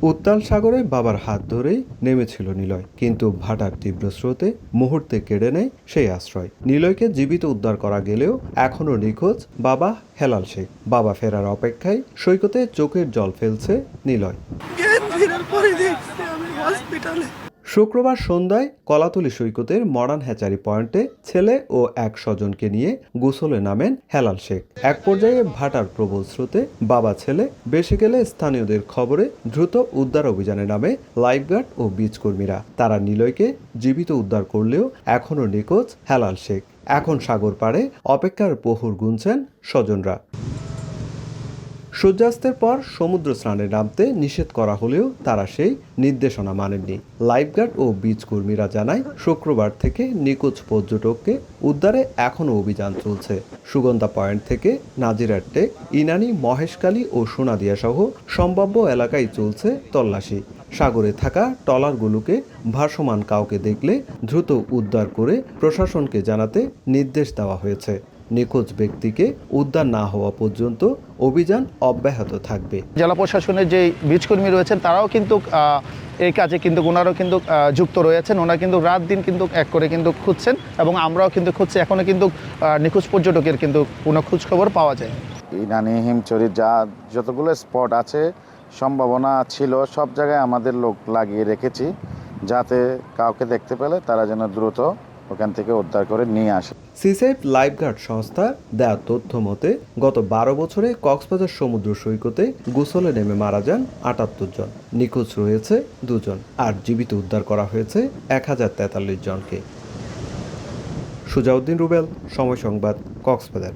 উত্তাল সাগরে বাবার হাত ধরেই নেমেছিল নিলয়, কিন্তু ভাটার তীব্র স্রোতে মুহূর্তে কেড়ে নেয় সেই আশ্রয়। নিলয়কে জীবিত উদ্ধার করা গেলেও এখনও নিখোঁজ বাবা হেলাল শেখ। বাবা ফেরার অপেক্ষায় সৈকতে চোখের জল ফেলছে নিলয়। শুক্রবার সন্ধ্যায় কলাতলী সৈকতের মরান হ্যাচারি পয়েন্টে ছেলে ও এক স্বজনকে নিয়ে গোসলে নামেন হেলাল শেখ। এক পর্যায়ে ভাটার প্রবল স্রোতে বাবা ছেলে ভেসে গেলে স্থানীয়দের খবরে দ্রুত উদ্ধার অভিযানে নামে লাইফগার্ড ও বীজ কর্মীরা। তারা নিলয়কে জীবিত উদ্ধার করলেও এখনও নিখোঁজ হেলাল শেখ। এখন সাগর পাড়ে অপেক্ষার প্রহর গুনছেন স্বজনরা। সূর্যাস্তের পর সমুদ্র স্নানে নামতে নিষেধ করা হলেও তারা সেই নির্দেশনা মানেননি। লাইফগার্ড ও বীজ কর্মীরা জানায়, শুক্রবার থেকে নিখোঁজ পর্যটককে উদ্ধারে এখনও অভিযান চলছে। সুগন্ধা পয়েন্ট থেকে নাজিরার টেক, ইনানি, মহেশখালী ও সোনাদিয়া সহ সম্ভাব্য এলাকায় চলছে তল্লাশি। সাগরে থাকা ট্রলারগুলোকে ভাসমান কাউকে দেখলে দ্রুত উদ্ধার করে প্রশাসনকে জানাতে নির্দেশ দেওয়া হয়েছে। নিখোঁজ ব্যক্তিকে উদ্ধার না হওয়া পর্যন্ত অভিযান অব্যাহত থাকবে। জেলা প্রশাসনের যে বীজকর্মী রয়েছেন তারাও কিন্তু এই কাজে কিন্তু ওনারাও কিন্তু যুক্ত রয়েছেন। ওনারা কিন্তু রাত দিন কিন্তু এক করে কিন্তু খুঁজছেন এবং আমরাও কিন্তু খুঁজছি। এখনও কিন্তু নিখোঁজ পর্যটকের কিন্তু কোনো খোঁজ খবর পাওয়া যায়। ইনানি, হিমচরি যতগুলো স্পট আছে সম্ভাবনা ছিল, সব জায়গায় আমাদের লোক লাগিয়ে রেখেছি, যাতে কাউকে দেখতে পেলে তারা যেন দ্রুত ওখান থেকে উদ্ধার করে নিয়ে আসে। সিসেফ লাইফগার্ড সংস্থা দেয়া তথ্য মতে গত 12 বছরে কক্সবাজার সমুদ্র সৈকতে গোসলে নেমে মারা যান 78 জন। নিখোঁজ রয়েছে 2 জন, আর জীবিত উদ্ধার করা হয়েছে 1043 জনকে। সুজাউদ্দিন রুবেল, সময় সংবাদ, কক্সবাজার।